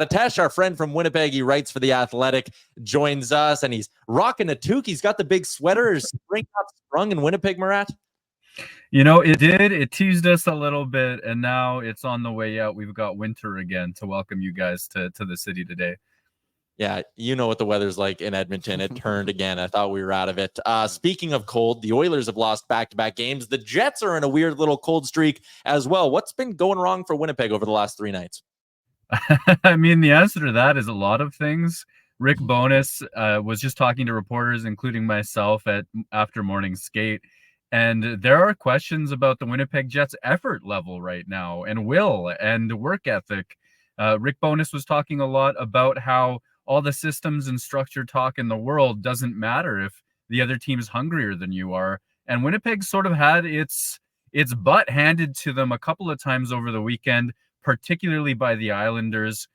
Ates, our friend from Winnipeg, he writes for The Athletic, joins us, and he's rocking a toque. He's got the big sweater. Is spring not sprung in Winnipeg, Murat? You know, it did. It teased us a little bit, and now it's on the way out. We've got winter again to welcome you guys to the city today. Yeah, you know what the weather's like in Edmonton. It turned again. I thought we were out of it. Speaking of cold, the Oilers have lost back-to-back games. The Jets are in a weird little cold streak as well. What's been going wrong for Winnipeg over the last 3 nights? I mean, the answer to that is a lot of things. Rick Bowness was just talking to reporters, including myself, after morning skate. And there are questions about the Winnipeg Jets' effort level right now, and will, and work ethic. Rick Bowness was talking a lot about how all the systems and structure talk in the world doesn't matter if the other team's hungrier than you are. And Winnipeg sort of had its butt handed to them a couple of times over the weekend, particularly by the Islanders.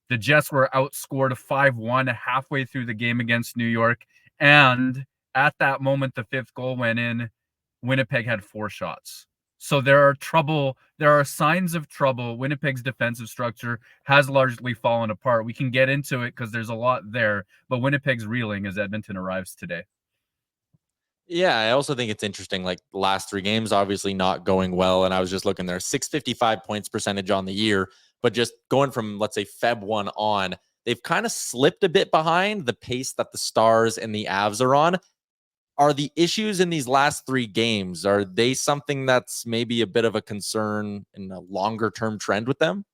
The Jets were outscored 5-1 halfway through the game against New York. And at that moment, the 5th goal went in. Winnipeg had 4 shots. So there are signs of trouble. Winnipeg's defensive structure has largely fallen apart. We can get into it because there's a lot there, but Winnipeg's reeling as Edmonton arrives today. Yeah, I also think it's interesting, like the last 3 games, obviously not going well. And I was just looking there, 655 points percentage on the year, but just going from, let's say, Feb 1 on, they've kind of slipped a bit behind the pace that the Stars and the Avs are on. Are the issues in these last 3 games, are they something that's maybe a bit of a concern in a longer term trend with them?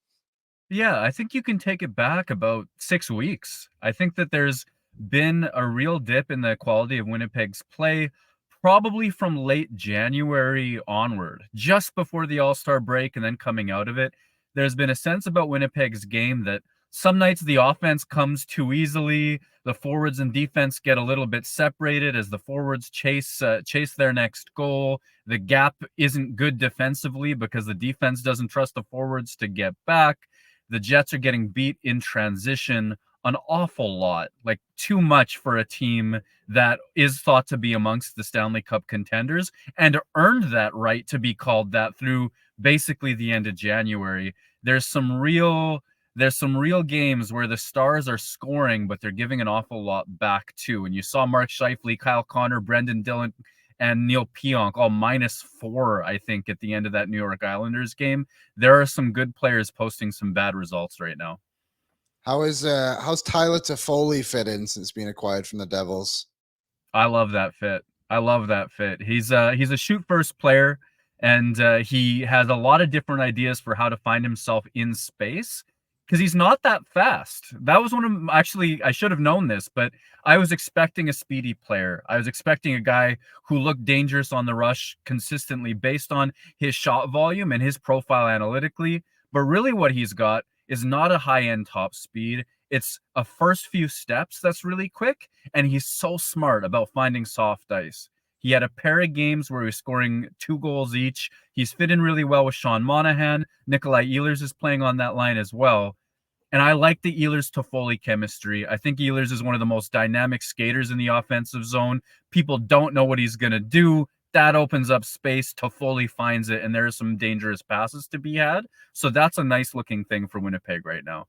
Yeah, I think you can take it back about 6 weeks. I think that there's been a real dip in the quality of Winnipeg's play, probably from late January onward, just before the All-Star break and then coming out of it. There's been a sense about Winnipeg's game that some nights the offense comes too easily. The forwards and defense get a little bit separated as the forwards chase their next goal. The gap isn't good defensively because the defense doesn't trust the forwards to get back. The Jets are getting beat in transition an awful lot, like too much for a team that is thought to be amongst the Stanley Cup contenders and earned that right to be called that through basically the end of January. There's some real games where the Stars are scoring, but they're giving an awful lot back too. And you saw Mark Scheifele, Kyle Connor, Brendan Dillon, and Neil Pionk all -4, I think, at the end of that New York Islanders game. There are some good players posting some bad results right now. How's Tyler Toffoli fit in since being acquired from the Devils? I love that fit. He's a shoot first player, and he has a lot of different ideas for how to find himself in space, because he's not that fast. That was actually, I should have known this, but I was expecting a speedy player. I was expecting a guy who looked dangerous on the rush consistently based on his shot volume and his profile analytically. But really what he's got is not a high-end top speed. It's a first few steps that's really quick, and he's so smart about finding soft ice. He had a pair of games where he was scoring 2 goals each. He's fit in really well with Sean Monahan. Nikolai Ehlers is playing on that line as well. And I like the Ehlers-Toffoli chemistry. I think Ehlers is one of the most dynamic skaters in the offensive zone. People don't know what he's going to do. That opens up space. Toffoli finds it, and there are some dangerous passes to be had. So that's a nice-looking thing for Winnipeg right now.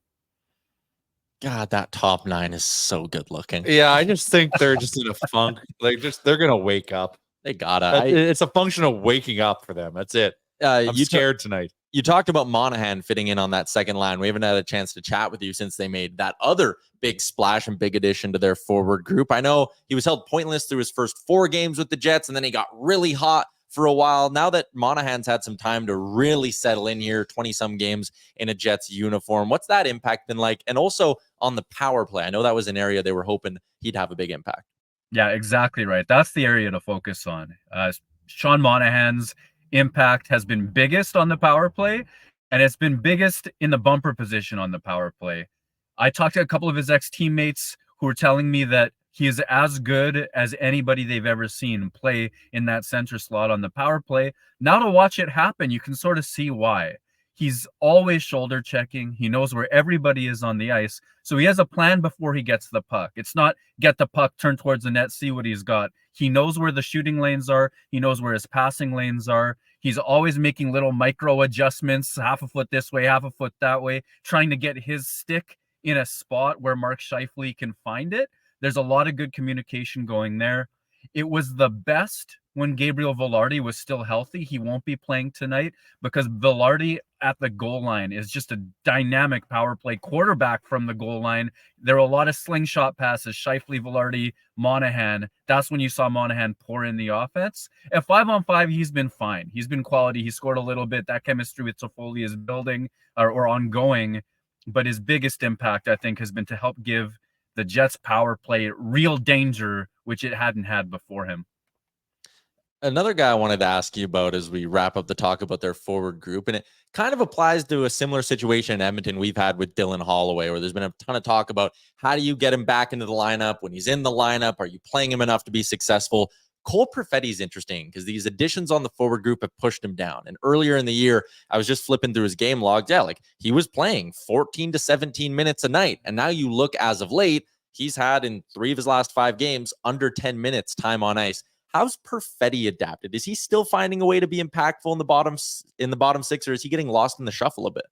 God, that top 9 is so good looking. Yeah, I just think they're just in a funk. They're gonna wake up. They gotta. It's a function of waking up for them. That's it. I'm scared tonight. You talked about Monahan fitting in on that second line. We haven't had a chance to chat with you since they made that other big splash and big addition to their forward group. I know he was held pointless through his first 4 games with the Jets, and then he got really hot for a while. Now that Monahan's had some time to really settle in here, 20-some games in a Jets uniform, what's that impact been like? And also on the power play, I know that was an area they were hoping he'd have a big impact. Yeah, exactly right. That's the area to focus on. Sean Monahan's impact has been biggest on the power play, and it's been biggest in the bumper position on the power play. I talked to a couple of his ex-teammates who were telling me that he is as good as anybody they've ever seen play in that center slot on the power play. Now to watch it happen, you can sort of see why. He's always shoulder checking. He knows where everybody is on the ice. So he has a plan before he gets the puck. It's not get the puck, turn towards the net, see what he's got. He knows where the shooting lanes are. He knows where his passing lanes are. He's always making little micro adjustments, half a foot this way, half a foot that way, trying to get his stick in a spot where Mark Scheifele can find it. There's a lot of good communication going there. It was the best when Gabriel Velarde was still healthy. He won't be playing tonight because Velarde at the goal line is just a dynamic power play quarterback from the goal line. There are a lot of slingshot passes, Scheifele, Velarde, Monahan. That's when you saw Monahan pour in the offense. At 5-on-5, he's been fine. He's been quality. He scored a little bit. That chemistry with Toffoli is building or ongoing. But his biggest impact, I think, has been to help give the Jets power play real danger, which it hadn't had before him. Another guy I wanted to ask you about as we wrap up the talk about their forward group, and it kind of applies to a similar situation in Edmonton we've had with Dylan Holloway, where there's been a ton of talk about how do you get him back into the lineup? When he's in the lineup, are you playing him enough to be successful? Cole Perfetti is interesting because these additions on the forward group have pushed him down. And earlier in the year, I was just flipping through his game log. Yeah, like he was playing 14 to 17 minutes a night. And now you look as of late, he's had in 3 of his last 5 games under 10 minutes time on ice. How's Perfetti adapted? Is he still finding a way to be impactful in the bottom 6, or is he getting lost in the shuffle a bit?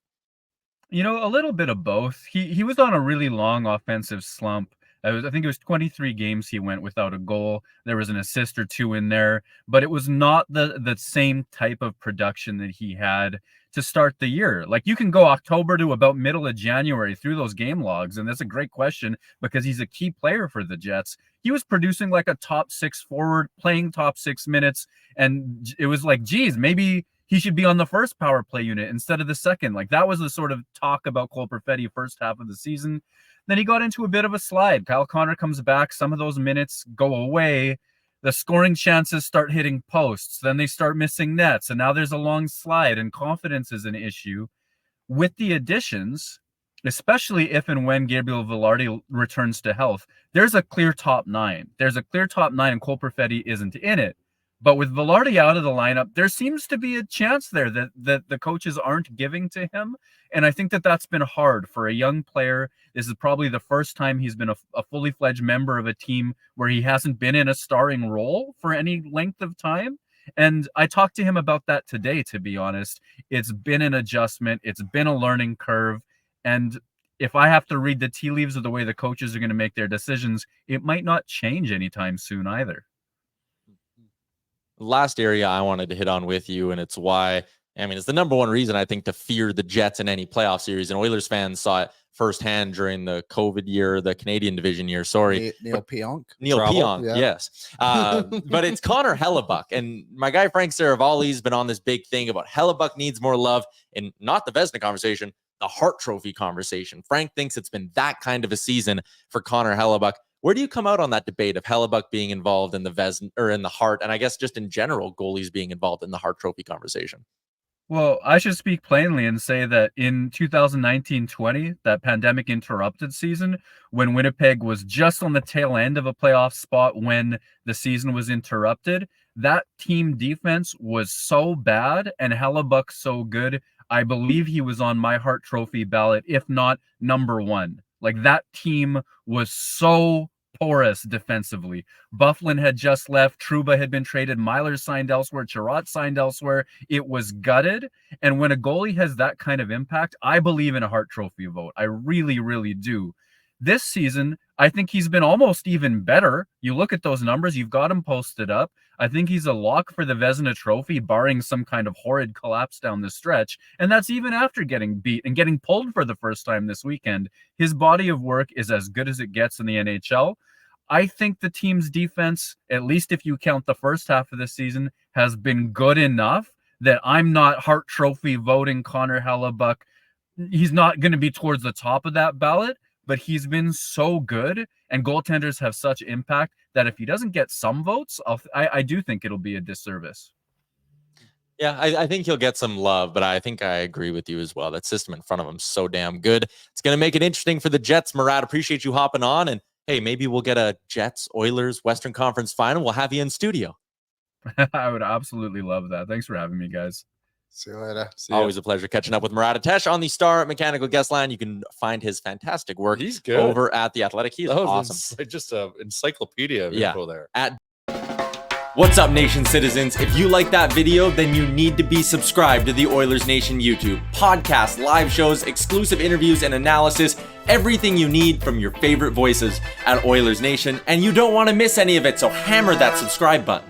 You know, a little bit of both. He was on a really long offensive slump. I think it was 23 games he went without a goal. There was an assist or 2 in there, but it was not the same type of production that he had to start the year. Like you can go October to about middle of January through those game logs, and that's a great question because he's a key player for the Jets. He was producing like a top 6 forward, playing top 6 minutes, and it was like, geez, maybe he should be on the first power play unit instead of the second. Like that was the sort of talk about Cole Perfetti first half of the season. Then he got into a bit of a slide. Kyle Connor comes back. Some of those minutes go away. The scoring chances start hitting posts. Then they start missing nets. And now there's a long slide and confidence is an issue. With the additions, especially if and when Gabriel Velarde returns to health, there's a clear top 9. There's a clear top 9 and Cole Perfetti isn't in it. But with Velarde out of the lineup, there seems to be a chance there that the coaches aren't giving to him. And I think that that's been hard for a young player. This is probably the first time he's been a fully fledged member of a team where he hasn't been in a starring role for any length of time. And I talked to him about that today, to be honest. It's been an adjustment. It's been a learning curve. And if I have to read the tea leaves of the way the coaches are going to make their decisions, it might not change anytime soon either. Last area I wanted to hit on with you, and it's why, I mean, it's the number one reason I think to fear the Jets in any playoff series, and Oilers fans saw it firsthand during the COVID year, the Canadian division year, Neil Pionk. Neil Pionk, yeah. Yes. But it's Connor Hellebuyck, and my guy Frank Saravalli's been on this big thing about Hellebuyck needs more love, and not the Vezina conversation, the Hart Trophy conversation. Frank thinks it's been that kind of a season for Connor Hellebuyck. Where do you come out on that debate of Hellebuyck being involved in the Vezina or in the Hart, and I guess just in general, goalies being involved in the Hart Trophy conversation? Well, I should speak plainly and say that in 2019-20, that pandemic interrupted season, when Winnipeg was just on the tail end of a playoff spot when the season was interrupted, that team defense was so bad and Hellebuyck so good. I believe he was on my Hart Trophy ballot, if not number 1. Like that team was so porous defensively. Bufflin had just left. Trouba had been traded. Myler signed elsewhere. Chirot signed elsewhere. It was gutted. And when a goalie has that kind of impact, I believe in a Hart Trophy vote. I really, really do. This season, I think he's been almost even better. You look at those numbers, you've got him posted up. I think he's a lock for the Vezina Trophy, barring some kind of horrid collapse down the stretch. And that's even after getting beat and getting pulled for the first time this weekend. His body of work is as good as it gets in the NHL. I think the team's defense, at least if you count the first half of the season, has been good enough that I'm not Hart Trophy voting Connor Hellebuyck. He's not going to be towards the top of that ballot, but he's been so good, and goaltenders have such impact that if he doesn't get some votes, I do think it'll be a disservice. Yeah, I think he'll get some love, but I think I agree with you as well. That system in front of him is so damn good. It's going to make it interesting for the Jets. Murat, appreciate you hopping on, and hey, maybe we'll get a Jets-Oilers Western Conference final. We'll have you in studio. I would absolutely love that. Thanks for having me, guys. See you later. Always a pleasure catching up with Murat Ates on the Star Mechanical Guest Line. You can find his fantastic work over at The Athletic. He's awesome. Just an encyclopedia of info there. What's up, Nation citizens? If you like that video, then you need to be subscribed to the Oilers Nation YouTube. Podcasts, live shows, exclusive interviews, and analysis. Everything you need from your favorite voices at Oilers Nation. And you don't want to miss any of it, so hammer that subscribe button.